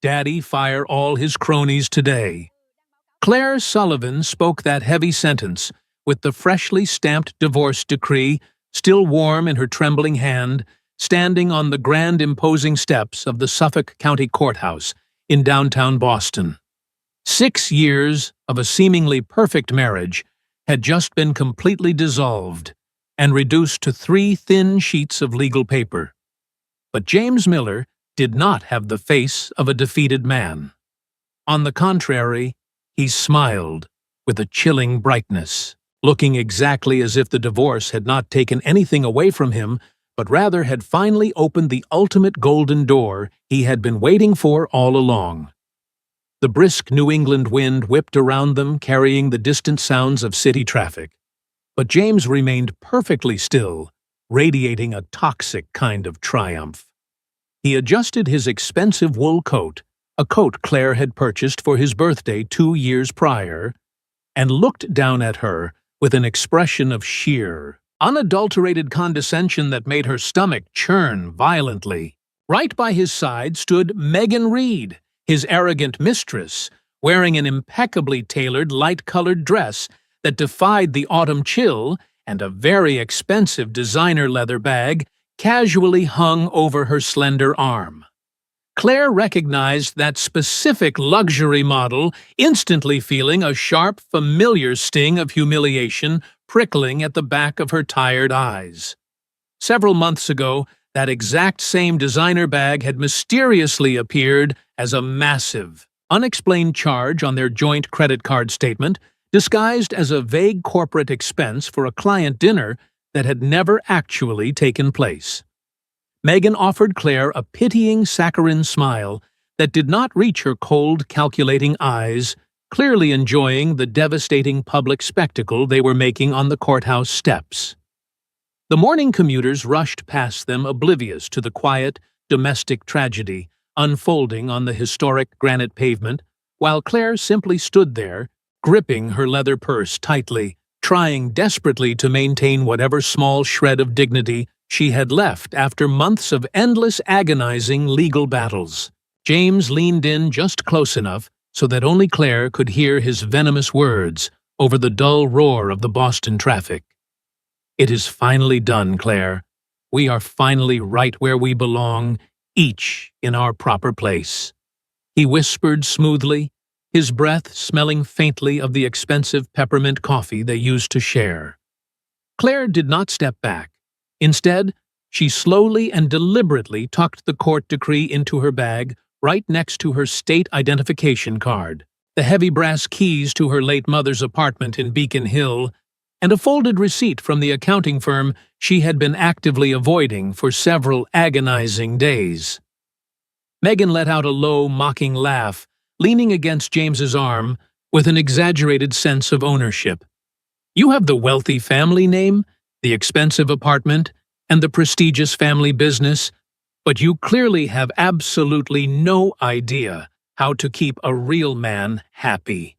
Daddy fire all his cronies today." Claire Sullivan spoke that heavy sentence with the freshly stamped divorce decree still warm in her trembling hand, standing on the grand imposing steps of the Suffolk County Courthouse in downtown Boston. 6 years of a seemingly perfect marriage had just been completely dissolved and reduced to 3 thin sheets of legal paper. But James Miller did not have the face of a defeated man. On the contrary, he smiled with a chilling brightness, looking exactly as if the divorce had not taken anything away from him, but rather had finally opened the ultimate golden door he had been waiting for all along. The brisk New England wind whipped around them, carrying the distant sounds of city traffic. But James remained perfectly still, radiating a toxic kind of triumph. He adjusted his expensive wool coat, a coat Claire had purchased for his birthday 2 years prior, and looked down at her with an expression of sheer, unadulterated condescension that made her stomach churn violently. Right by his side stood Megan Reed, his arrogant mistress, wearing an impeccably tailored light-colored dress that defied the autumn chill, and a very expensive designer leather bag casually hung over her slender arm. Claire recognized that specific luxury model, instantly feeling a sharp, familiar sting of humiliation prickling at the back of her tired eyes. Several months ago, that exact same designer bag had mysteriously appeared as a massive, unexplained charge on their joint credit card statement, disguised as a vague corporate expense for a client dinner that had never actually taken place. Megan offered Claire a pitying saccharine smile that did not reach her cold, calculating eyes, clearly enjoying the devastating public spectacle they were making on the courthouse steps. The morning commuters rushed past them, oblivious to the quiet, domestic tragedy unfolding on the historic granite pavement, while Claire simply stood there, gripping her leather purse tightly, trying desperately to maintain whatever small shred of dignity she had left after months of endless, agonizing legal battles. James leaned in just close enough so that only Claire could hear his venomous words over the dull roar of the Boston traffic. "It is finally done, Claire. We are finally right where we belong, each in our proper place," he whispered smoothly, his breath smelling faintly of the expensive peppermint coffee they used to share. Claire did not step back. Instead, she slowly and deliberately tucked the court decree into her bag right next to her state identification card, the heavy brass keys to her late mother's apartment in Beacon Hill, and a folded receipt from the accounting firm she had been actively avoiding for several agonizing days. Megan let out a low, mocking laugh, leaning against James's arm with an exaggerated sense of ownership. "You have the wealthy family name, the expensive apartment, and the prestigious family business, but you clearly have absolutely no idea how to keep a real man happy."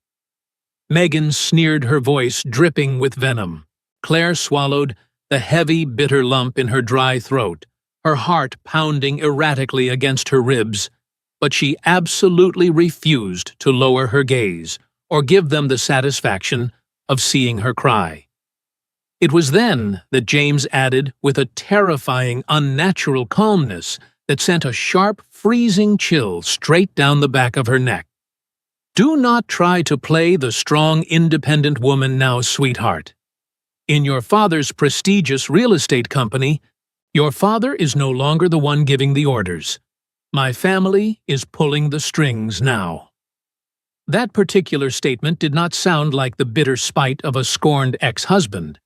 Megan sneered, her voice dripping with venom. Claire swallowed, the heavy, bitter lump in her dry throat, her heart pounding erratically against her ribs, but she absolutely refused to lower her gaze or give them the satisfaction of seeing her cry. It was then that James added, with a terrifying, unnatural calmness that sent a sharp, freezing chill straight down the back of her neck, "Do not try to play the strong, independent woman now, sweetheart. In your father's prestigious real estate company, your father is no longer the one giving the orders. My family is pulling the strings now." That particular statement did not sound like the bitter spite of a scorned ex-husband.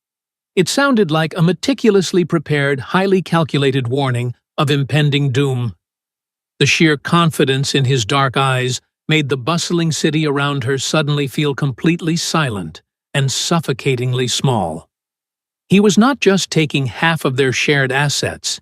It sounded like a meticulously prepared, highly calculated warning of impending doom. The sheer confidence in his dark eyes made the bustling city around her suddenly feel completely silent and suffocatingly small. He was not just taking half of their shared assets.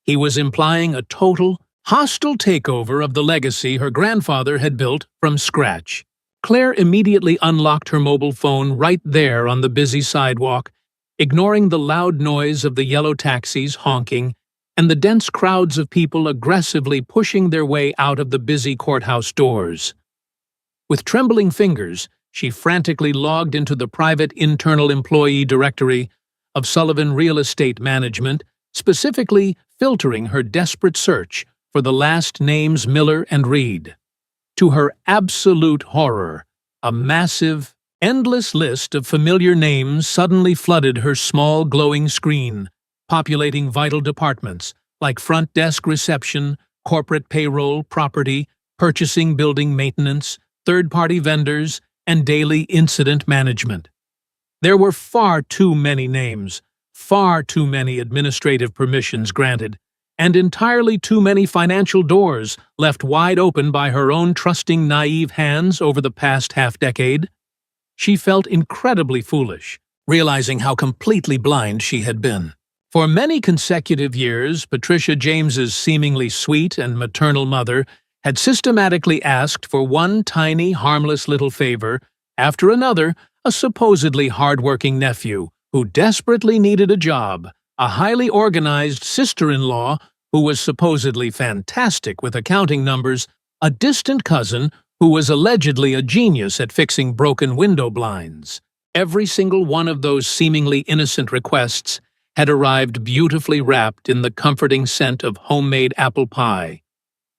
He was implying a total, hostile takeover of the legacy her grandfather had built from scratch. Claire immediately unlocked her mobile phone right there on the busy sidewalk, ignoring the loud noise of the yellow taxis honking and the dense crowds of people aggressively pushing their way out of the busy courthouse doors. With trembling fingers, she frantically logged into the private internal employee directory of Sullivan Real Estate Management, specifically filtering her desperate search for the last names Miller and Reed. To her absolute horror, a massive, endless list of familiar names suddenly flooded her small glowing screen, populating vital departments like front desk reception, corporate payroll, property, purchasing, building maintenance, third-party vendors, and daily incident management. There were far too many names, far too many administrative permissions granted, and entirely too many financial doors left wide open by her own trusting, naive hands over the past half-decade. She felt incredibly foolish, realizing how completely blind she had been. For many consecutive years, Patricia James's seemingly sweet and maternal mother had systematically asked for one tiny, harmless little favor after another, a supposedly hard-working nephew who desperately needed a job, a highly organized sister-in-law who was supposedly fantastic with accounting numbers, a distant cousin who was allegedly a genius at fixing broken window blinds. Every single one of those seemingly innocent requests had arrived beautifully wrapped in the comforting scent of homemade apple pie,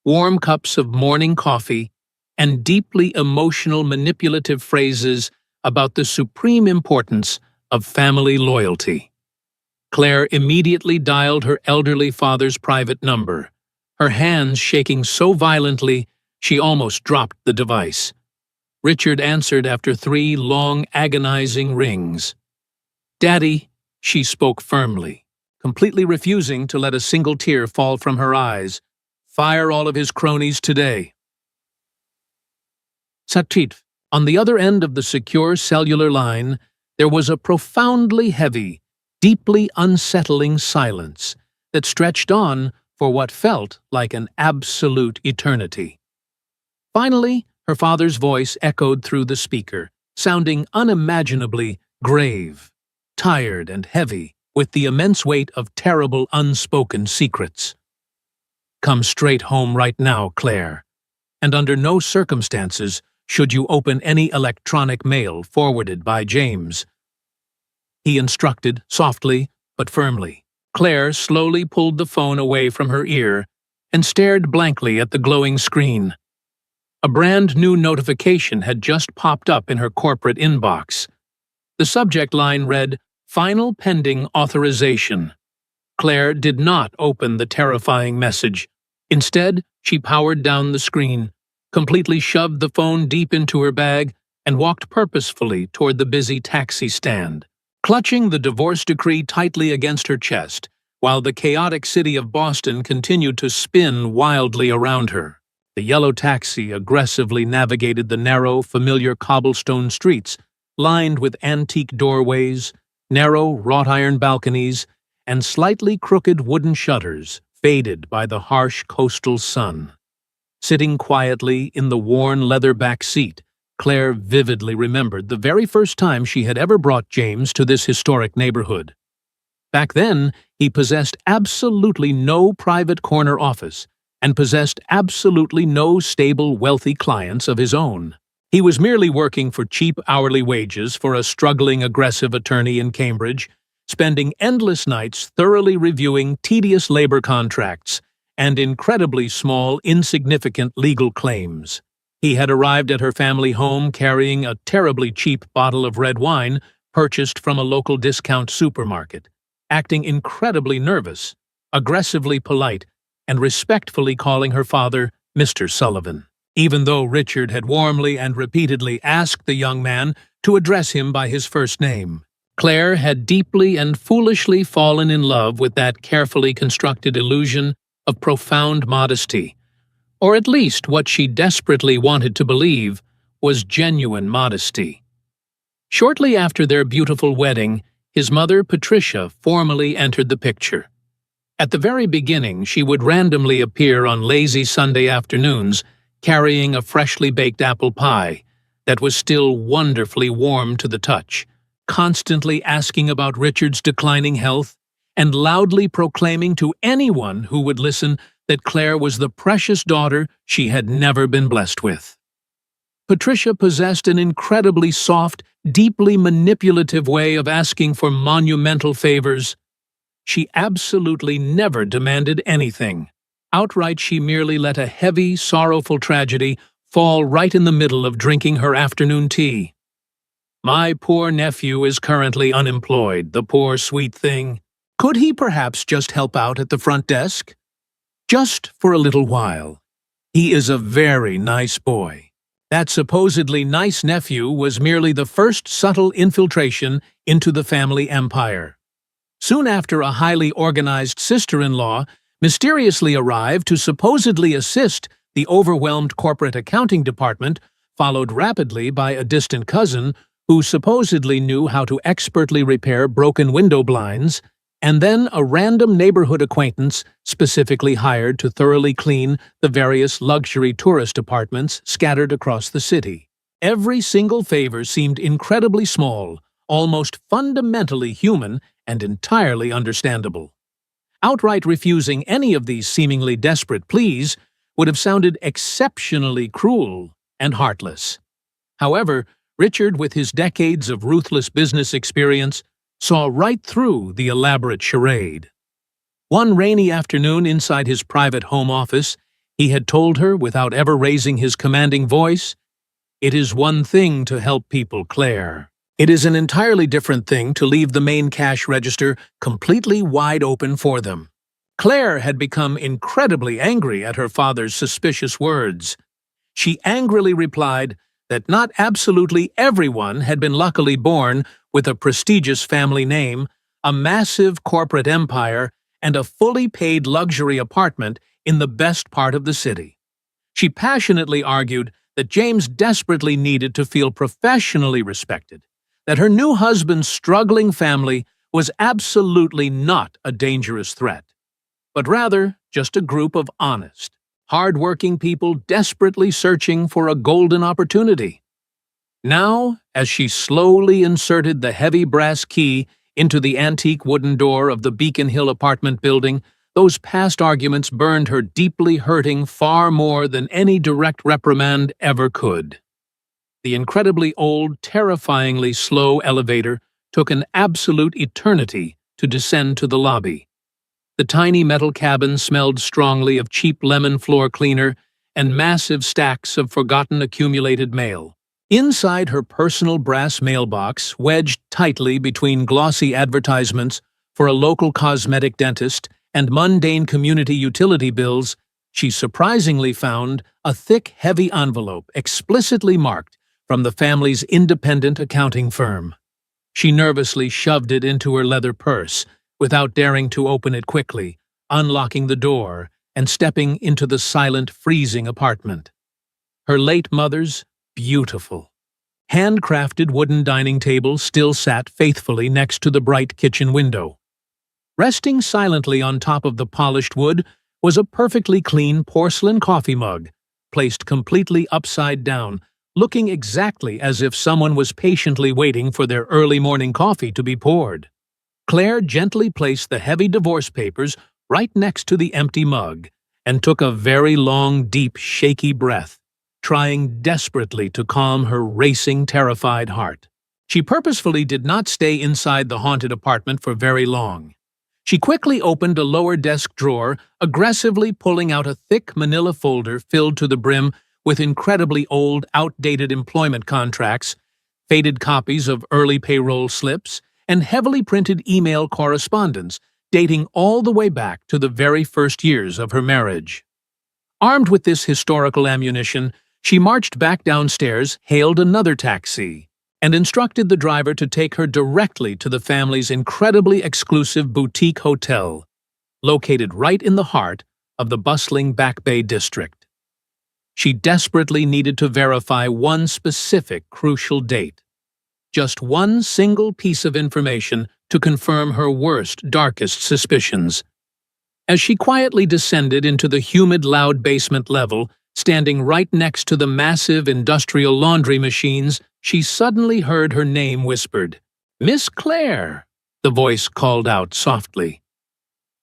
warm cups of morning coffee, and deeply emotional manipulative phrases about the supreme importance of family loyalty. Claire immediately dialed her elderly father's private number, her hands shaking so violently she almost dropped the device. Richard answered after 3 long, agonizing rings. "Daddy," she spoke firmly, completely refusing to let a single tear fall from her eyes. "Fire all of his cronies today." Satrit. On the other end of the secure cellular line, there was a profoundly heavy, deeply unsettling silence that stretched on for what felt like an absolute eternity. Finally, her father's voice echoed through the speaker, sounding unimaginably grave, tired and heavy, with the immense weight of terrible unspoken secrets. "Come straight home right now, Claire, and under no circumstances should you open any electronic mail forwarded by James," he instructed softly but firmly. Claire slowly pulled the phone away from her ear and stared blankly at the glowing screen. A brand new notification had just popped up in her corporate inbox. The subject line read, "Final pending authorization." Claire did not open the terrifying message. Instead, she powered down the screen, completely shoved the phone deep into her bag, and walked purposefully toward the busy taxi stand, clutching the divorce decree tightly against her chest, while the chaotic city of Boston continued to spin wildly around her. The yellow taxi aggressively navigated the narrow, familiar cobblestone streets, lined with antique doorways, narrow wrought-iron balconies, and slightly crooked wooden shutters, faded by the harsh coastal sun. Sitting quietly in the worn leather back seat, Claire vividly remembered the very first time she had ever brought James to this historic neighborhood. Back then, he possessed absolutely no private corner office and possessed absolutely no stable, wealthy clients of his own. He was merely working for cheap hourly wages for a struggling, aggressive attorney in Cambridge, spending endless nights thoroughly reviewing tedious labor contracts and incredibly small, insignificant legal claims. He had arrived at her family home carrying a terribly cheap bottle of red wine purchased from a local discount supermarket, acting incredibly nervous, aggressively polite, and respectfully calling her father Mr. Sullivan, even though Richard had warmly and repeatedly asked the young man to address him by his first name. Claire had deeply and foolishly fallen in love with that carefully constructed illusion of profound modesty, or at least what she desperately wanted to believe was genuine modesty. Shortly after their beautiful wedding, his mother, Patricia, formally entered the picture. At the very beginning, she would randomly appear on lazy Sunday afternoons, carrying a freshly baked apple pie that was still wonderfully warm to the touch, constantly asking about Richard's declining health, and loudly proclaiming to anyone who would listen that Claire was the precious daughter she had never been blessed with. Patricia possessed an incredibly soft, deeply manipulative way of asking for monumental favors. She absolutely never demanded anything. Outright, she merely let a heavy, sorrowful tragedy fall right in the middle of drinking her afternoon tea. "My poor nephew is currently unemployed, the poor sweet thing. Could he perhaps just help out at the front desk? Just for a little while. He is a very nice boy." That supposedly nice nephew was merely the first subtle infiltration into the family empire. Soon after, a highly organized sister-in-law mysteriously arrived to supposedly assist the overwhelmed corporate accounting department, followed rapidly by a distant cousin who supposedly knew how to expertly repair broken window blinds, and then a random neighborhood acquaintance specifically hired to thoroughly clean the various luxury tourist apartments scattered across the city. Every single favor seemed incredibly small, almost fundamentally human, and entirely understandable. Outright refusing any of these seemingly desperate pleas would have sounded exceptionally cruel and heartless. However, Richard, with his decades of ruthless business experience, saw right through the elaborate charade. One rainy afternoon inside his private home office, he had told her, without ever raising his commanding voice, "It is one thing to help people, Claire. It is an entirely different thing to leave the main cash register completely wide open for them." Claire had become incredibly angry at her father's suspicious words. She angrily replied that not absolutely everyone had been luckily born with a prestigious family name, a massive corporate empire, and a fully paid luxury apartment in the best part of the city. She passionately argued that James desperately needed to feel professionally respected, that her new husband's struggling family was absolutely not a dangerous threat, but rather just a group of honest, hard-working people desperately searching for a golden opportunity. Now, as she slowly inserted the heavy brass key into the antique wooden door of the Beacon Hill apartment building, those past arguments burned her deeply, hurting far more than any direct reprimand ever could. The incredibly old, terrifyingly slow elevator took an absolute eternity to descend to the lobby. The tiny metal cabin smelled strongly of cheap lemon floor cleaner and massive stacks of forgotten accumulated mail. Inside her personal brass mailbox, wedged tightly between glossy advertisements for a local cosmetic dentist and mundane community utility bills, she surprisingly found a thick, heavy envelope explicitly marked from the family's independent accounting firm. She nervously shoved it into her leather purse, without daring to open it quickly, unlocking the door and stepping into the silent, freezing apartment. Her late mother's beautiful, handcrafted wooden dining table still sat faithfully next to the bright kitchen window. Resting silently on top of the polished wood was a perfectly clean porcelain coffee mug, placed completely upside down, looking exactly as if someone was patiently waiting for their early morning coffee to be poured. Claire gently placed the heavy divorce papers right next to the empty mug and took a very long, deep, shaky breath, trying desperately to calm her racing, terrified heart. She purposefully did not stay inside the haunted apartment for very long. She quickly opened a lower desk drawer, aggressively pulling out a thick manila folder filled to the brim with incredibly old, outdated employment contracts, faded copies of early payroll slips, and heavily printed email correspondence dating all the way back to the very first years of her marriage. Armed with this historical ammunition, she marched back downstairs, hailed another taxi, and instructed the driver to take her directly to the family's incredibly exclusive boutique hotel, located right in the heart of the bustling Back Bay district. She desperately needed to verify one specific crucial date. Just one single piece of information to confirm her worst, darkest suspicions. As she quietly descended into the humid, loud basement level, standing right next to the massive industrial laundry machines, she suddenly heard her name whispered. "Miss Claire," the voice called out softly.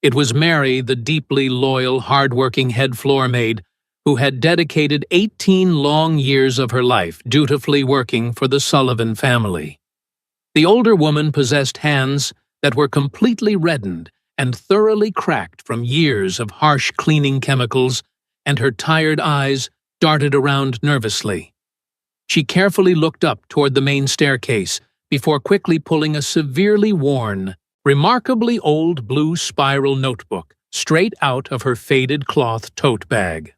It was Mary, the deeply loyal, hard-working head floor maid, who had dedicated 18 long years of her life dutifully working for the Sullivan family. The older woman possessed hands that were completely reddened and thoroughly cracked from years of harsh cleaning chemicals, and her tired eyes darted around nervously. She carefully looked up toward the main staircase before quickly pulling a severely worn, remarkably old blue spiral notebook straight out of her faded cloth tote bag.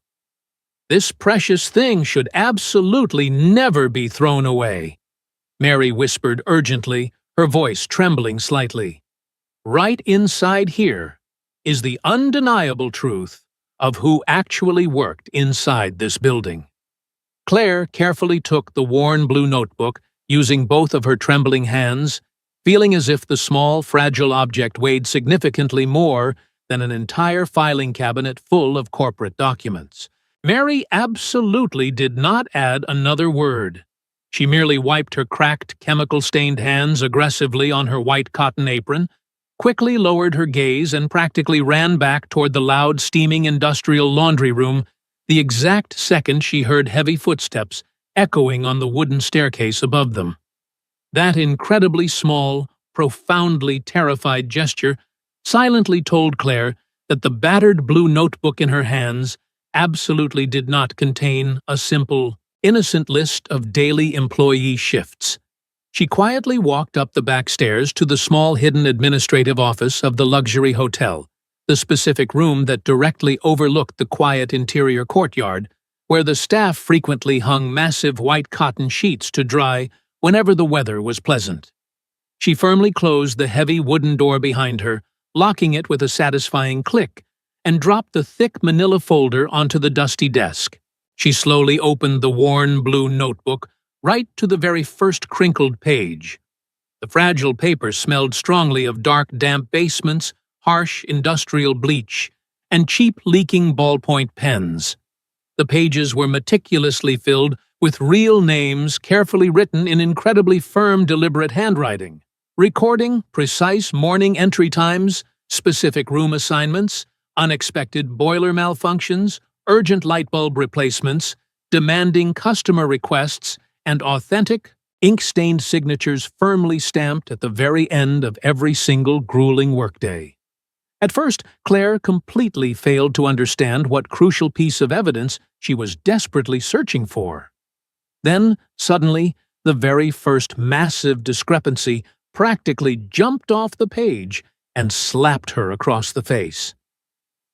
"This precious thing should absolutely never be thrown away," Mary whispered urgently, her voice trembling slightly. "Right inside here is the undeniable truth of who actually worked inside this building." Claire carefully took the worn blue notebook, using both of her trembling hands, feeling as if the small, fragile object weighed significantly more than an entire filing cabinet full of corporate documents. Mary absolutely did not add another word. She merely wiped her cracked, chemical-stained hands aggressively on her white cotton apron, quickly lowered her gaze, and practically ran back toward the loud, steaming industrial laundry room the exact second she heard heavy footsteps echoing on the wooden staircase above them. That incredibly small, profoundly terrified gesture silently told Claire that the battered blue notebook in her hands absolutely did not contain a simple, innocent list of daily employee shifts. She quietly walked up the back stairs to the small hidden administrative office of the luxury hotel, the specific room that directly overlooked the quiet interior courtyard, where the staff frequently hung massive white cotton sheets to dry whenever the weather was pleasant. She firmly closed the heavy wooden door behind her, locking it with a satisfying click, and dropped the thick manila folder onto the dusty desk. She slowly opened the worn blue notebook right to the very first crinkled page. The fragile paper smelled strongly of dark, damp basements, harsh industrial bleach, and cheap leaking ballpoint pens. The pages were meticulously filled with real names carefully written in incredibly firm, deliberate handwriting, recording precise morning entry times, specific room assignments, unexpected boiler malfunctions, urgent light bulb replacements, demanding customer requests, and authentic, ink-stained signatures firmly stamped at the very end of every single grueling workday. At first, Claire completely failed to understand what crucial piece of evidence she was desperately searching for. Then, suddenly, the very first massive discrepancy practically jumped off the page and slapped her across the face.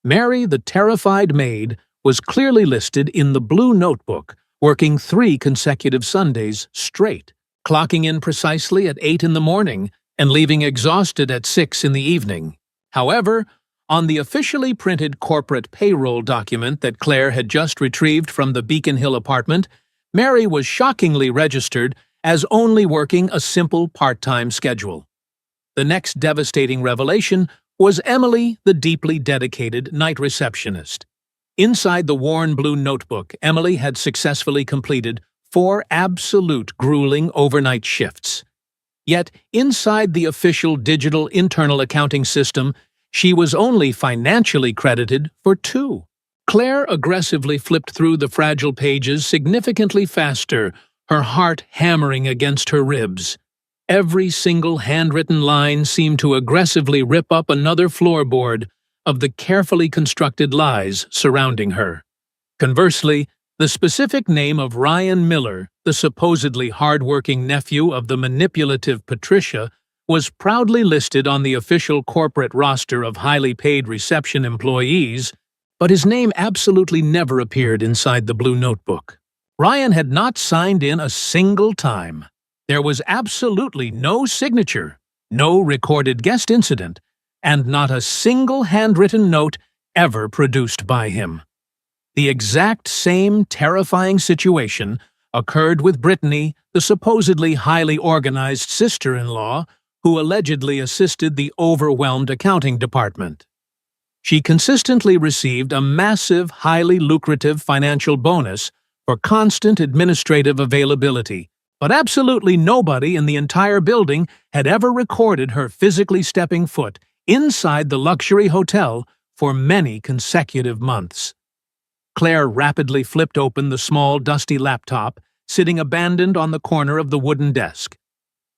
Mary, the terrified maid, was clearly listed in the blue notebook, working 3 consecutive Sundays straight, clocking in precisely at 8 in the morning and leaving exhausted at 6 in the evening. However, on the officially printed corporate payroll document that Claire had just retrieved from the Beacon Hill apartment, Mary was shockingly registered as only working a simple part-time schedule. The next devastating revelation was Emily, the deeply dedicated night receptionist. Inside the worn blue notebook, Emily had successfully completed 4 absolute grueling overnight shifts. Yet, inside the official digital internal accounting system, she was only financially credited for 2. Claire aggressively flipped through the fragile pages significantly faster, her heart hammering against her ribs. Every single handwritten line seemed to aggressively rip up another floorboard of the carefully constructed lies surrounding her. Conversely, the specific name of Ryan Miller, the supposedly hard-working nephew of the manipulative Patricia, was proudly listed on the official corporate roster of highly paid reception employees, but his name absolutely never appeared inside the blue notebook. Ryan had not signed in a single time. There was absolutely no signature, no recorded guest incident, and not a single handwritten note ever produced by him. The exact same terrifying situation occurred with Brittany, the supposedly highly organized sister-in-law who allegedly assisted the overwhelmed accounting department. She consistently received a massive, highly lucrative financial bonus for constant administrative availability, but absolutely nobody in the entire building had ever recorded her physically stepping foot inside the luxury hotel for many consecutive months. Claire rapidly flipped open the small, dusty laptop, sitting abandoned on the corner of the wooden desk.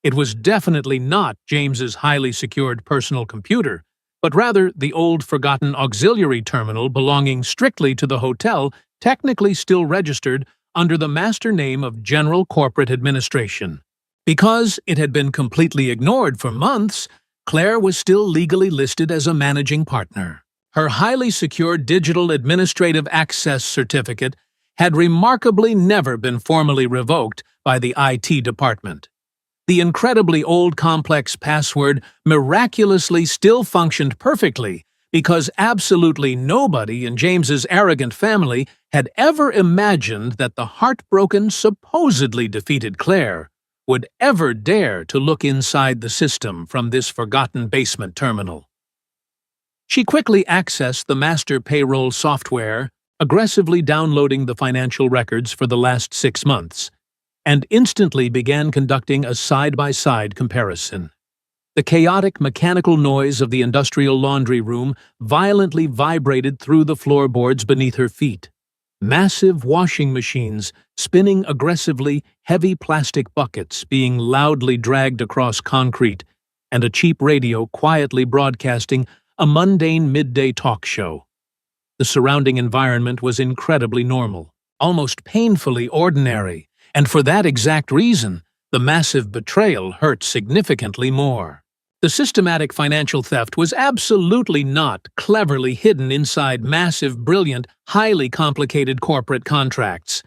It was definitely not James's highly secured personal computer, but rather the old forgotten auxiliary terminal belonging strictly to the hotel, technically still registered under the master name of General Corporate Administration. Because it had been completely ignored for months, Claire was still legally listed as a managing partner. Her highly secure digital administrative access certificate had remarkably never been formally revoked by the IT department. The incredibly old complex password miraculously still functioned perfectly because absolutely nobody in James's arrogant family had ever imagined that the heartbroken, supposedly defeated Claire would ever dare to look inside the system from this forgotten basement terminal. She quickly accessed the master payroll software, aggressively downloading the financial records for the last 6 months, and instantly began conducting a side-by-side comparison. The chaotic mechanical noise of the industrial laundry room violently vibrated through the floorboards beneath her feet. Massive washing machines spinning aggressively, heavy plastic buckets being loudly dragged across concrete, and a cheap radio quietly broadcasting a mundane midday talk show. The surrounding environment was incredibly normal, almost painfully ordinary, and for that exact reason, the massive betrayal hurt significantly more. The systematic financial theft was absolutely not cleverly hidden inside massive, brilliant, highly complicated corporate contracts.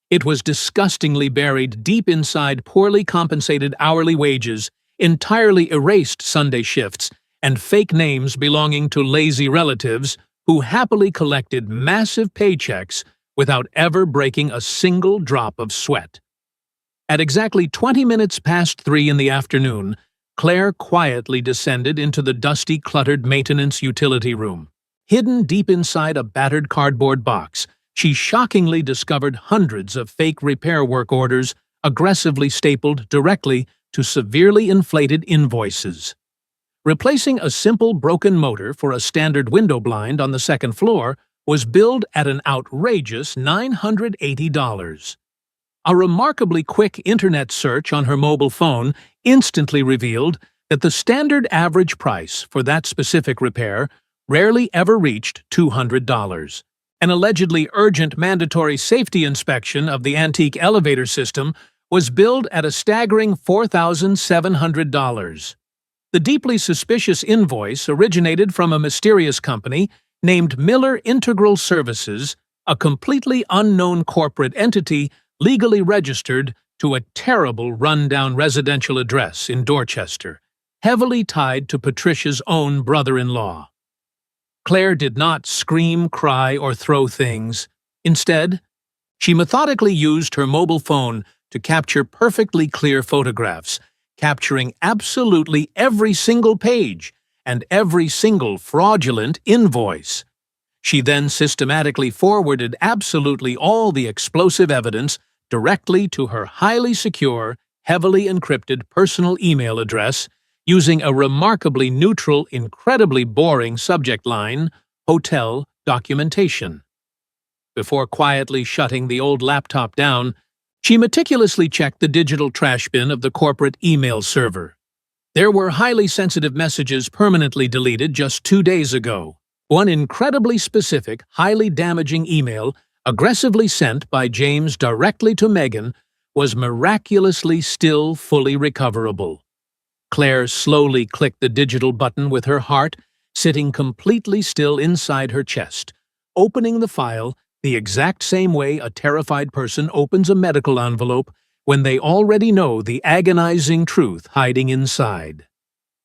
It was disgustingly buried deep inside poorly compensated hourly wages, entirely erased Sunday shifts, and fake names belonging to lazy relatives who happily collected massive paychecks without ever breaking a single drop of sweat. At exactly 20 minutes past 3 in the afternoon, Claire quietly descended into the dusty, cluttered maintenance utility room. Hidden deep inside a battered cardboard box, she shockingly discovered hundreds of fake repair work orders aggressively stapled directly to severely inflated invoices. Replacing a simple broken motor for a standard window blind on the second floor was billed at an outrageous $980. A remarkably quick internet search on her mobile phone instantly revealed that the standard average price for that specific repair rarely ever reached $200. An allegedly urgent mandatory safety inspection of the antique elevator system was billed at a staggering $4,700. The deeply suspicious invoice originated from a mysterious company named Miller Integral Services, a completely unknown corporate entity legally registered to a terrible rundown residential address in Dorchester, heavily tied to Patricia's own brother-in-law. Claire did not scream, cry, or throw things. Instead, she methodically used her mobile phone to capture perfectly clear photographs, capturing absolutely every single page and every single fraudulent invoice. She then systematically forwarded absolutely all the explosive evidence directly to her highly secure, heavily encrypted personal email address using a remarkably neutral, incredibly boring subject line, Hotel Documentation. Before quietly shutting the old laptop down, she meticulously checked the digital trash bin of the corporate email server. There were highly sensitive messages permanently deleted just 2 days ago. One incredibly specific, highly damaging email, aggressively sent by James directly to Megan, was miraculously still fully recoverable. Claire slowly clicked the digital button with her heart sitting completely still inside her chest, opening the file the exact same way a terrified person opens a medical envelope when they already know the agonizing truth hiding inside.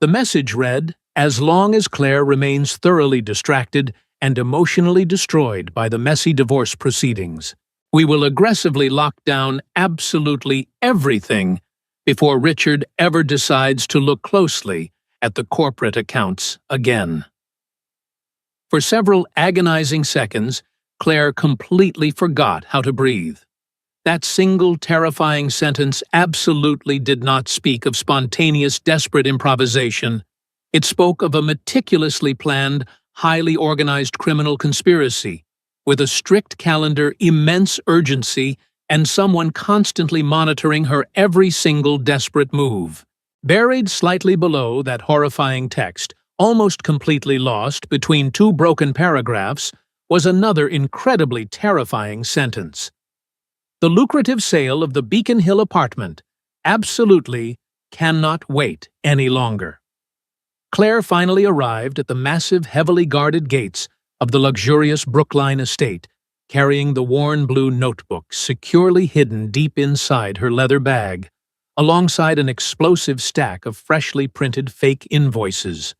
The message read, "As long as Claire remains thoroughly distracted and emotionally destroyed by the messy divorce proceedings, we will aggressively lock down absolutely everything before Richard ever decides to look closely at the corporate accounts again." For several agonizing seconds, Claire completely forgot how to breathe. That single terrifying sentence absolutely did not speak of spontaneous, desperate improvisation. It spoke of a meticulously planned, highly organized criminal conspiracy, with a strict calendar, immense urgency, and someone constantly monitoring her every single desperate move. Buried slightly below that horrifying text, almost completely lost between two broken paragraphs, was another incredibly terrifying sentence. The lucrative sale of the Beacon Hill apartment absolutely cannot wait any longer. Claire finally arrived at the massive, heavily guarded gates of the luxurious Brookline estate, carrying the worn blue notebook securely hidden deep inside her leather bag, alongside an explosive stack of freshly printed fake invoices.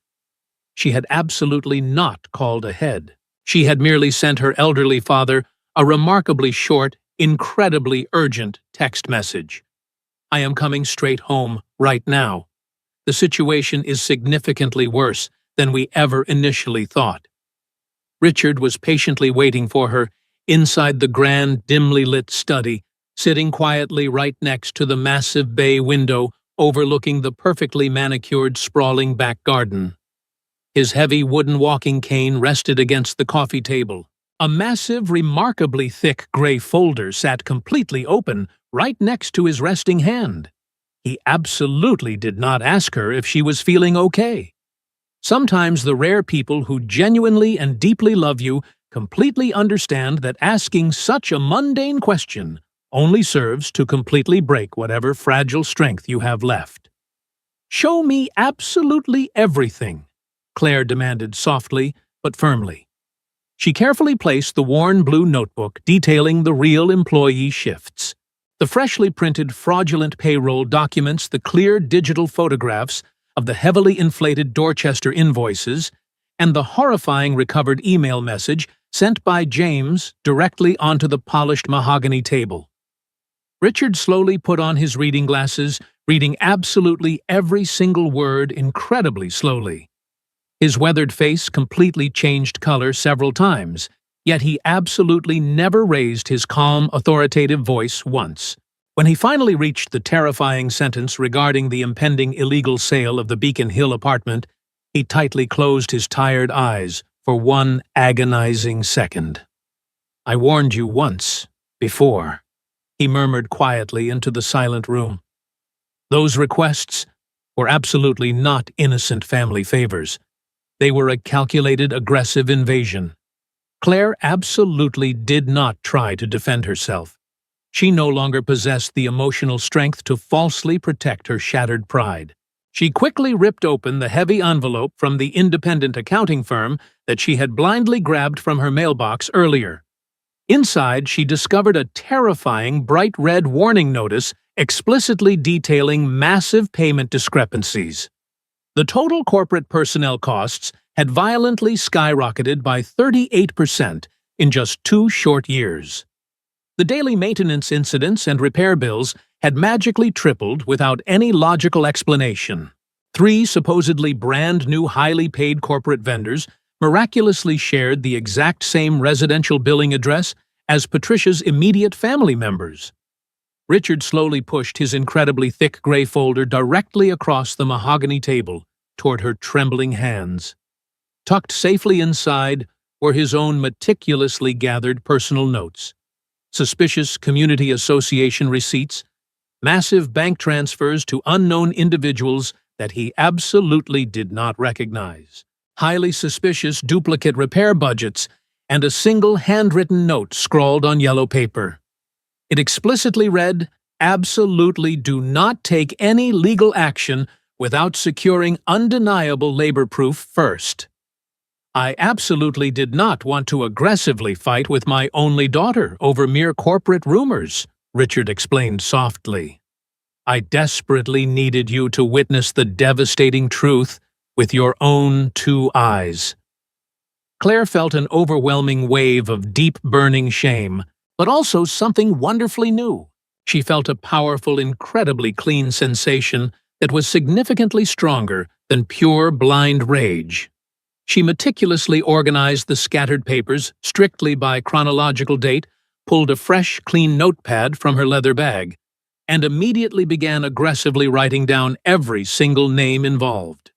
She had absolutely not called ahead. She had merely sent her elderly father a remarkably short, incredibly urgent text message. "I am coming straight home right now. The situation is significantly worse than we ever initially thought." Richard was patiently waiting for her inside the grand, dimly lit study, sitting quietly right next to the massive bay window overlooking the perfectly manicured, sprawling back garden. His heavy wooden walking cane rested against the coffee table. A massive, remarkably thick gray folder sat completely open right next to his resting hand. He absolutely did not ask her if she was feeling okay. Sometimes the rare people who genuinely and deeply love you completely understand that asking such a mundane question only serves to completely break whatever fragile strength you have left. "Show me absolutely everything," Claire demanded softly but firmly. She carefully placed the worn blue notebook detailing the real employee shifts. The freshly printed fraudulent payroll documents, the clear digital photographs of the heavily inflated Dorchester invoices, and the horrifying recovered email message sent by James directly onto the polished mahogany table. Richard slowly put on his reading glasses, reading absolutely every single word incredibly slowly. His weathered face completely changed color several times, yet he absolutely never raised his calm, authoritative voice once. When he finally reached the terrifying sentence regarding the impending illegal sale of the Beacon Hill apartment, he tightly closed his tired eyes for one agonizing second. "I warned you once, before," he murmured quietly into the silent room. Those requests were absolutely not innocent family favors. They were a calculated, aggressive invasion. Claire absolutely did not try to defend herself. She no longer possessed the emotional strength to falsely protect her shattered pride. She quickly ripped open the heavy envelope from the independent accounting firm that she had blindly grabbed from her mailbox earlier. Inside, she discovered a terrifying bright red warning notice explicitly detailing massive payment discrepancies. The total corporate personnel costs had violently skyrocketed by 38% in just 2 short years. The daily maintenance incidents and repair bills had magically tripled without any logical explanation. 3 supposedly brand-new highly paid corporate vendors miraculously shared the exact same residential billing address as Patricia's immediate family members. Richard slowly pushed his incredibly thick gray folder directly across the mahogany table toward her trembling hands. Tucked safely inside were his own meticulously gathered personal notes, suspicious community association receipts, massive bank transfers to unknown individuals that he absolutely did not recognize, highly suspicious duplicate repair budgets, and a single handwritten note scrawled on yellow paper. It explicitly read, "Absolutely do not take any legal action without securing undeniable labor proof first." "I absolutely did not want to aggressively fight with my only daughter over mere corporate rumors," Richard explained softly. "I desperately needed you to witness the devastating truth with your own 2 eyes." Claire felt an overwhelming wave of deep, burning shame, but also something wonderfully new. She felt a powerful, incredibly clean sensation that was significantly stronger than pure, blind rage. She meticulously organized the scattered papers strictly by chronological date, pulled a fresh, clean notepad from her leather bag, and immediately began aggressively writing down every single name involved.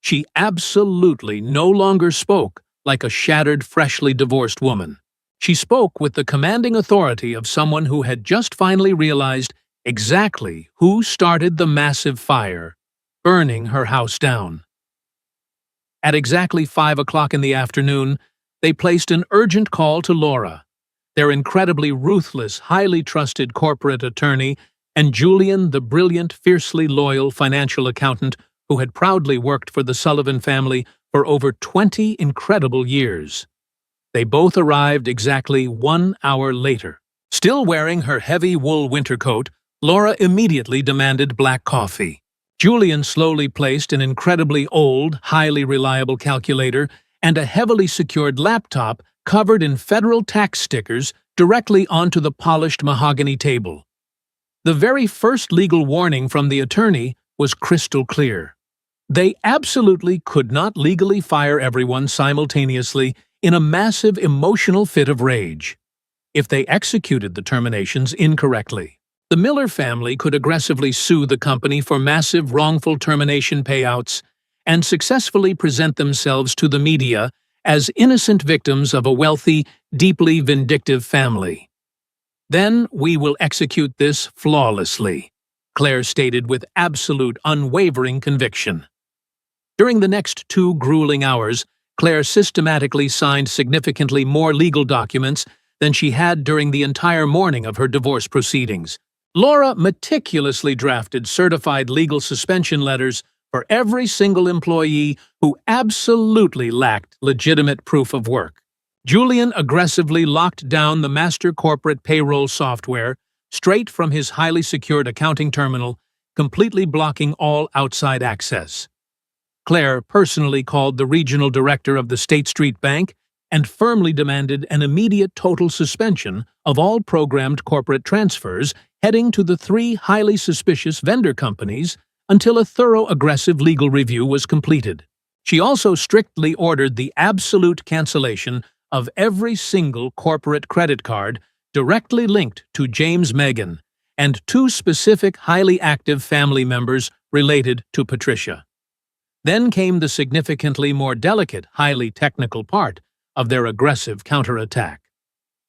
She absolutely no longer spoke like a shattered, freshly divorced woman. She spoke with the commanding authority of someone who had just finally realized exactly who started the massive fire, burning her house down. At exactly 5 o'clock in the afternoon, they placed an urgent call to Laura, their incredibly ruthless, highly trusted corporate attorney, and Julian, the brilliant, fiercely loyal financial accountant who had proudly worked for the Sullivan family for over 20 incredible years. They both arrived exactly 1 hour later. Still wearing her heavy wool winter coat, Laura immediately demanded black coffee. Julian slowly placed an incredibly old, highly reliable calculator and a heavily secured laptop covered in federal tax stickers directly onto the polished mahogany table. The very first legal warning from the attorney was crystal clear. They absolutely could not legally fire everyone simultaneously in a massive emotional fit of rage. If they executed the terminations incorrectly, the Miller family could aggressively sue the company for massive wrongful termination payouts and successfully present themselves to the media as innocent victims of a wealthy, deeply vindictive family. "Then we will execute this flawlessly," Claire stated with absolute, unwavering conviction. During the next 2 grueling hours, Claire systematically signed significantly more legal documents than she had during the entire morning of her divorce proceedings. Laura meticulously drafted certified legal suspension letters for every single employee who absolutely lacked legitimate proof of work. Julian aggressively locked down the master corporate payroll software straight from his highly secured accounting terminal, completely blocking all outside access. Claire personally called the regional director of the State Street Bank and firmly demanded an immediate total suspension of all programmed corporate transfers heading to the 3 highly suspicious vendor companies until a thorough, aggressive legal review was completed. She also strictly ordered the absolute cancellation of every single corporate credit card directly linked to James Megan and 2 specific highly active family members related to Patricia. Then came the significantly more delicate, highly technical part of their aggressive counterattack.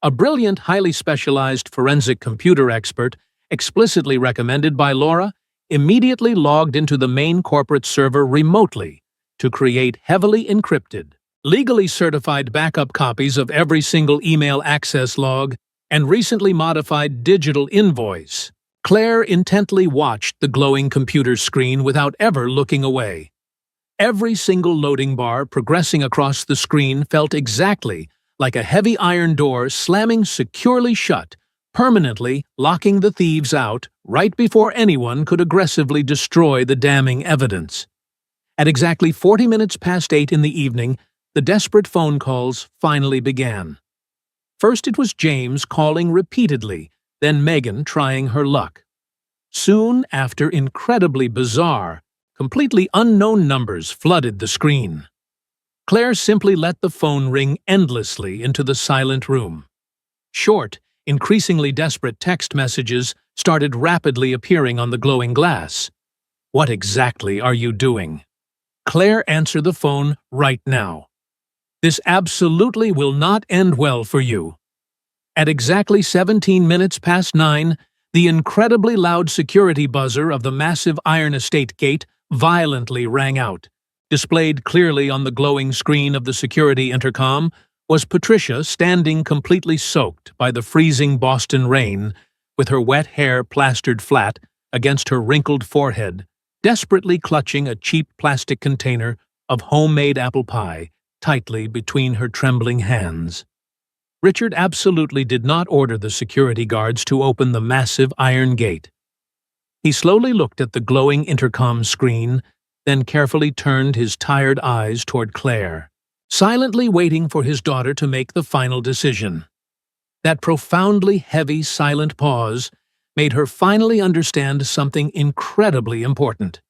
A brilliant, highly specialized forensic computer expert, explicitly recommended by Laura, immediately logged into the main corporate server remotely to create heavily encrypted, legally certified backup copies of every single email access log and recently modified digital invoice. Claire intently watched the glowing computer screen without ever looking away. Every single loading bar progressing across the screen felt exactly like a heavy iron door slamming securely shut, permanently locking the thieves out right before anyone could aggressively destroy the damning evidence. At exactly 40 minutes past 8 in the evening, the desperate phone calls finally began. First it was James calling repeatedly, then Megan trying her luck. Soon after, incredibly bizarre, completely unknown numbers flooded the screen. Claire simply let the phone ring endlessly into the silent room. Short, increasingly desperate text messages started rapidly appearing on the glowing glass. "What exactly are you doing? Claire, answer the phone right now. This absolutely will not end well for you." At exactly 17 minutes past 9, the incredibly loud security buzzer of the massive iron estate gate violently rang out. Displayed clearly on the glowing screen of the security intercom was Patricia standing completely soaked by the freezing Boston rain, with her wet hair plastered flat against her wrinkled forehead, desperately clutching a cheap plastic container of homemade apple pie tightly between her trembling hands. Richard absolutely did not order the security guards to open the massive iron gate. He slowly looked at the glowing intercom screen, then carefully turned his tired eyes toward Claire, silently waiting for his daughter to make the final decision. That profoundly heavy, silent pause made her finally understand something incredibly important.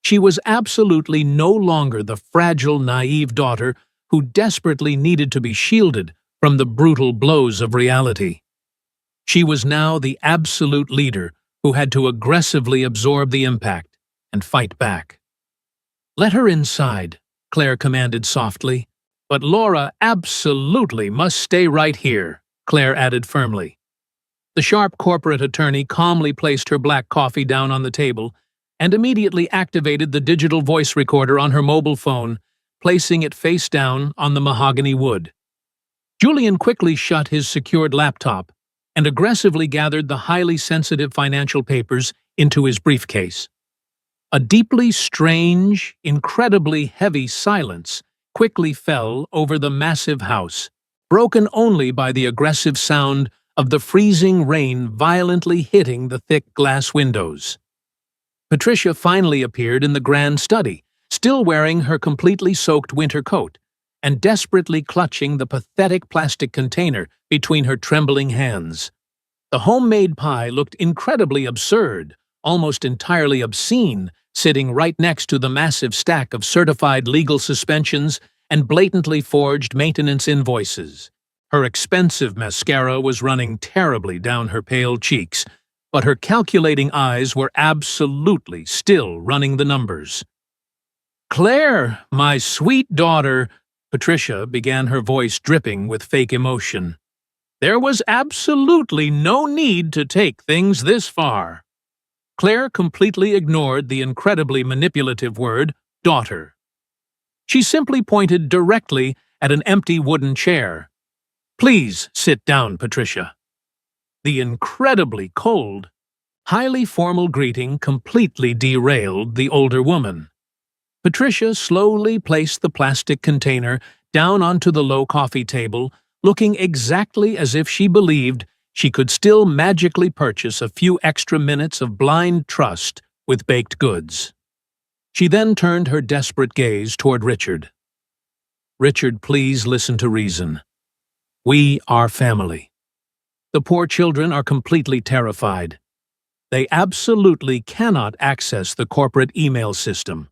She was absolutely no longer the fragile, naive daughter who desperately needed to be shielded from the brutal blows of reality. She was now the absolute leader who had to aggressively absorb the impact and fight back. "Let her inside," Claire commanded softly. "But Laura absolutely must stay right here," Claire added firmly. The sharp corporate attorney calmly placed her black coffee down on the table and immediately activated the digital voice recorder on her mobile phone, placing it face down on the mahogany wood. Julian quickly shut his secured laptop and aggressively gathered the highly sensitive financial papers into his briefcase. A deeply strange, incredibly heavy silence quickly fell over the massive house, broken only by the aggressive sound of the freezing rain violently hitting the thick glass windows. Patricia finally appeared in the grand study, still wearing her completely soaked winter coat, and desperately clutching the pathetic plastic container between her trembling hands. The homemade pie looked incredibly absurd, almost entirely obscene, sitting right next to the massive stack of certified legal suspensions and blatantly forged maintenance invoices. Her expensive mascara was running terribly down her pale cheeks, but her calculating eyes were absolutely still running the numbers. "Claire, my sweet daughter," Patricia began, her voice dripping with fake emotion. "There was absolutely no need to take things this far." Claire completely ignored the incredibly manipulative word, daughter. She simply pointed directly at an empty wooden chair. "Please sit down, Patricia." The incredibly cold, highly formal greeting completely derailed the older woman. Patricia slowly placed the plastic container down onto the low coffee table, looking exactly as if she believed she could still magically purchase a few extra minutes of blind trust with baked goods. She then turned her desperate gaze toward Richard. "Richard, please listen to reason. We are family. The poor children are completely terrified. They absolutely cannot access the corporate email system.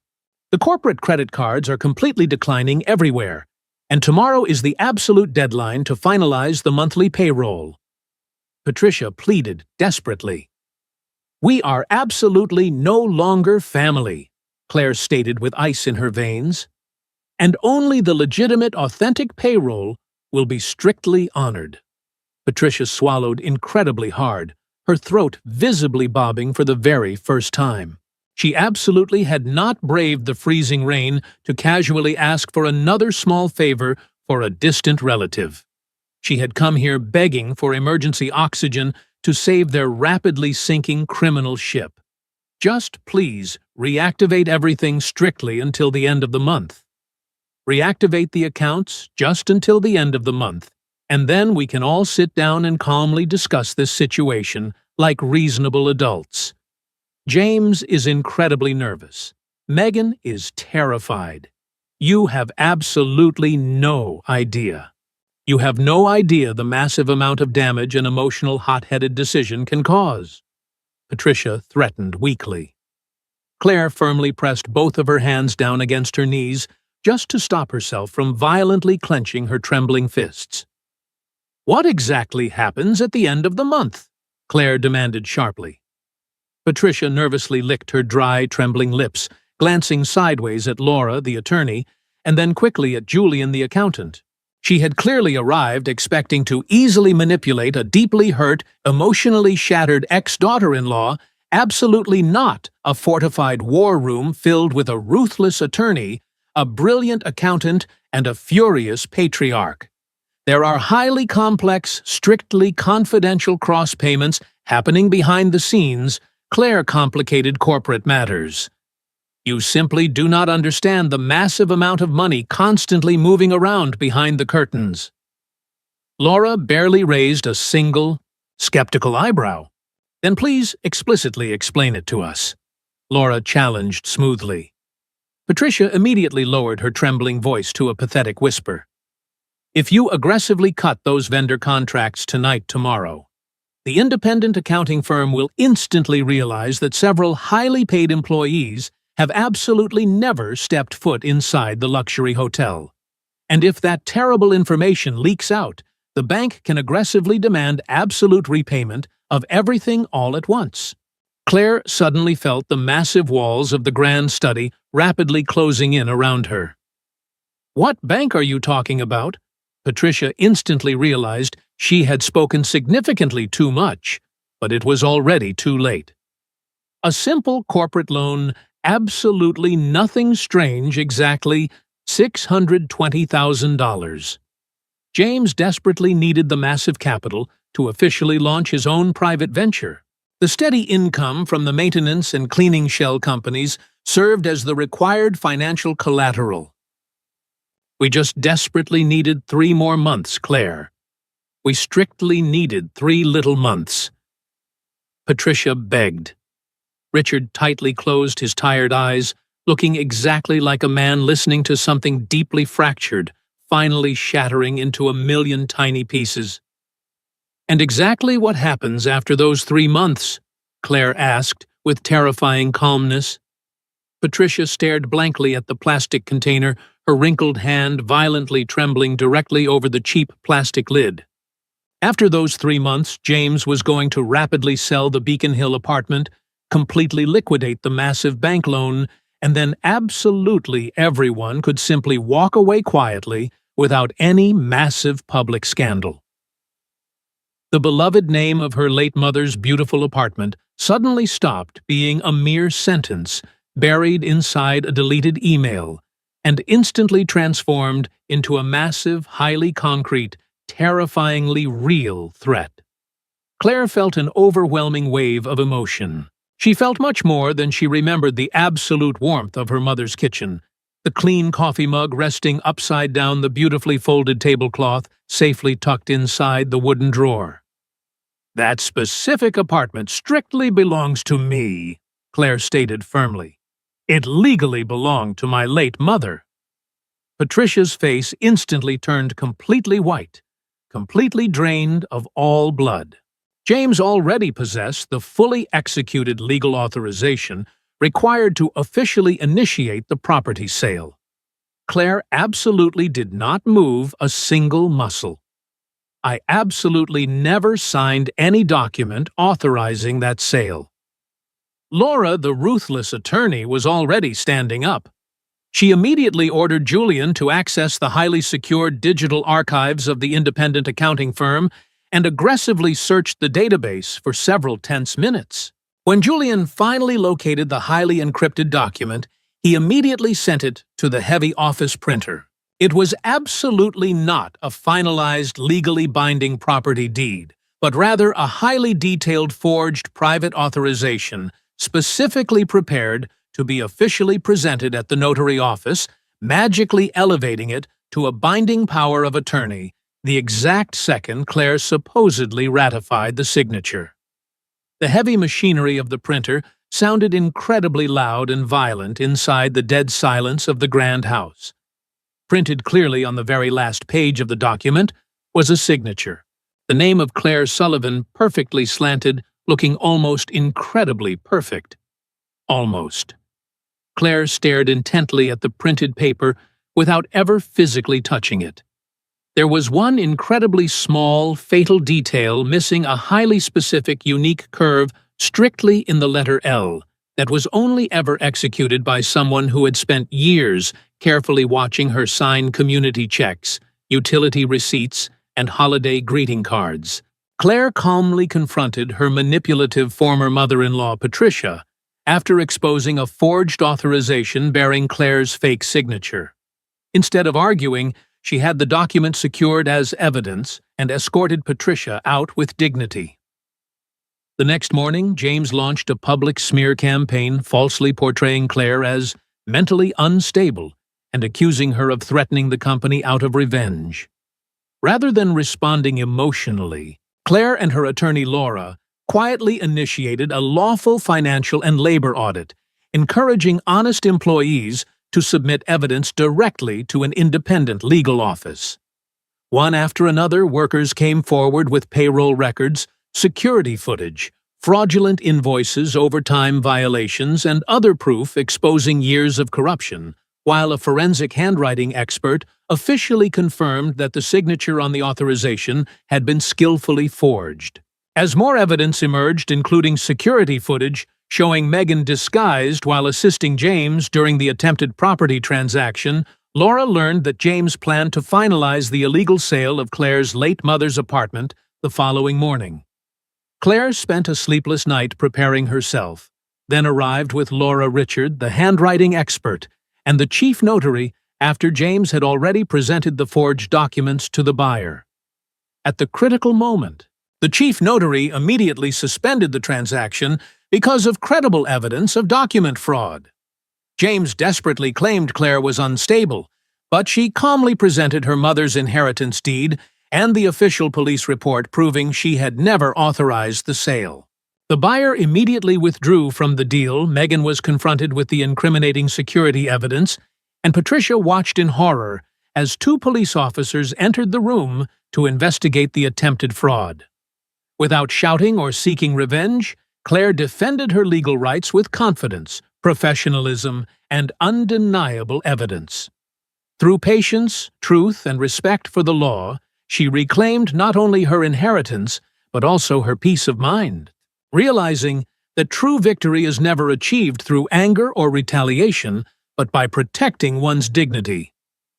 The corporate credit cards are completely declining everywhere, and tomorrow is the absolute deadline to finalize the monthly payroll." Patricia pleaded desperately. "We are absolutely no longer family," Claire stated with ice in her veins. "And only the legitimate, authentic payroll will be strictly honored." Patricia swallowed incredibly hard, her throat visibly bobbing for the very first time. She absolutely had not braved the freezing rain to casually ask for another small favor for a distant relative. She had come here begging for emergency oxygen to save their rapidly sinking criminal ship. Just please reactivate everything strictly until the end of the month. Reactivate the accounts just until the end of the month, and then we can all sit down and calmly discuss this situation like reasonable adults. James is incredibly nervous. Megan is terrified. You have absolutely no idea. You have no idea the massive amount of damage an emotional, hot-headed decision can cause." Patricia threatened weakly. Claire firmly pressed both of her hands down against her knees just to stop herself from violently clenching her trembling fists. "What exactly happens at the end of the month?" Claire demanded sharply. Patricia nervously licked her dry, trembling lips, glancing sideways at Laura, the attorney, and then quickly at Julian, the accountant. She had clearly arrived expecting to easily manipulate a deeply hurt, emotionally shattered ex-daughter-in-law, absolutely not a fortified war room filled with a ruthless attorney, a brilliant accountant, and a furious patriarch. There are highly complex, strictly confidential cross-payments happening behind the scenes, Claire complicated corporate matters. You simply do not understand the massive amount of money constantly moving around behind the curtains. Laura barely raised a single, skeptical eyebrow. "Then please explicitly explain it to us," Laura challenged smoothly. Patricia immediately lowered her trembling voice to a pathetic whisper. "If you aggressively cut those vendor contracts tomorrow, the independent accounting firm will instantly realize that several highly paid employees have absolutely never stepped foot inside the luxury hotel. And if that terrible information leaks out, the bank can aggressively demand absolute repayment of everything all at once. Claire suddenly felt the massive walls of the grand study rapidly closing in around her. "What bank are you talking about?" Patricia instantly realized she had spoken significantly too much, but it was already too late. "A simple corporate loan, absolutely nothing strange, exactly $620,000. James desperately needed the massive capital to officially launch his own private venture. The steady income from the maintenance and cleaning shell companies served as the required financial collateral. We just desperately needed 3 more months, Claire. We strictly needed 3 little months." Patricia begged. Richard tightly closed his tired eyes, looking exactly like a man listening to something deeply fractured, finally shattering into a million tiny pieces. "And exactly what happens after those 3 months?" Claire asked, with terrifying calmness. Patricia stared blankly at the plastic container, her wrinkled hand violently trembling directly over the cheap plastic lid. After those 3 months, James was going to rapidly sell the Beacon Hill apartment, completely liquidate the massive bank loan, and then absolutely everyone could simply walk away quietly without any massive public scandal. The beloved name of her late mother's beautiful apartment suddenly stopped being a mere sentence buried inside a deleted email, and instantly transformed into a massive, highly concrete, terrifyingly real threat. Claire felt an overwhelming wave of emotion. She felt much more than she remembered the absolute warmth of her mother's kitchen, the clean coffee mug resting upside down the beautifully folded tablecloth safely tucked inside the wooden drawer. "That specific apartment strictly belongs to me," Claire stated firmly. "It legally belonged to my late mother." Patricia's face instantly turned completely white, completely drained of all blood. James already possessed the fully executed legal authorization required to officially initiate the property sale. Claire absolutely did not move a single muscle. "I absolutely never signed any document authorizing that sale." Laura, the ruthless attorney, was already standing up. She immediately ordered Julian to access the highly secured digital archives of the independent accounting firm and aggressively searched the database for several tense minutes. When Julian finally located the highly encrypted document, he immediately sent it to the heavy office printer. It was absolutely not a finalized, legally binding property deed, but rather a highly detailed forged private authorization specifically prepared to be officially presented at the notary office, magically elevating it to a binding power of attorney the exact second Claire supposedly ratified the signature. The heavy machinery of the printer sounded incredibly loud and violent inside the dead silence of the grand house. Printed clearly on the very last page of the document was a signature, the name of Claire Sullivan perfectly slanted, looking almost incredibly perfect. Almost. Claire stared intently at the printed paper without ever physically touching it. There was one incredibly small, fatal detail missing a highly specific, unique curve strictly in the letter L that was only ever executed by someone who had spent years carefully watching her sign community checks, utility receipts, and holiday greeting cards. Claire calmly confronted her manipulative former mother-in-law, Patricia, after exposing a forged authorization bearing Claire's fake signature. Instead of arguing, she had the document secured as evidence and escorted Patricia out with dignity. The next morning, James launched a public smear campaign falsely portraying Claire as mentally unstable and accusing her of threatening the company out of revenge. Rather than responding emotionally, Claire and her attorney Laura quietly initiated a lawful financial and labor audit, encouraging honest employees to submit evidence directly to an independent legal office. One after another, workers came forward with payroll records, security footage, fraudulent invoices, overtime violations, and other proof exposing years of corruption, while a forensic handwriting expert officially confirmed that the signature on the authorization had been skillfully forged. As more evidence emerged, including security footage showing Megan disguised while assisting James during the attempted property transaction, Laura learned that James planned to finalize the illegal sale of Claire's late mother's apartment the following morning. Claire spent a sleepless night preparing herself, then arrived with Laura Richard, the handwriting expert, and the chief notary after James had already presented the forged documents to the buyer. At the critical moment, the chief notary immediately suspended the transaction because of credible evidence of document fraud. James desperately claimed Claire was unstable, but she calmly presented her mother's inheritance deed and the official police report proving she had never authorized the sale. The buyer immediately withdrew from the deal. Megan was confronted with the incriminating security evidence, and Patricia watched in horror as two police officers entered the room to investigate the attempted fraud. Without shouting or seeking revenge, Claire defended her legal rights with confidence, professionalism, and undeniable evidence. Through patience, truth, and respect for the law, she reclaimed not only her inheritance, but also her peace of mind, realizing that true victory is never achieved through anger or retaliation, but by protecting one's dignity,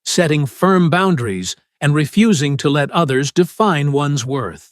setting firm boundaries, and refusing to let others define one's worth.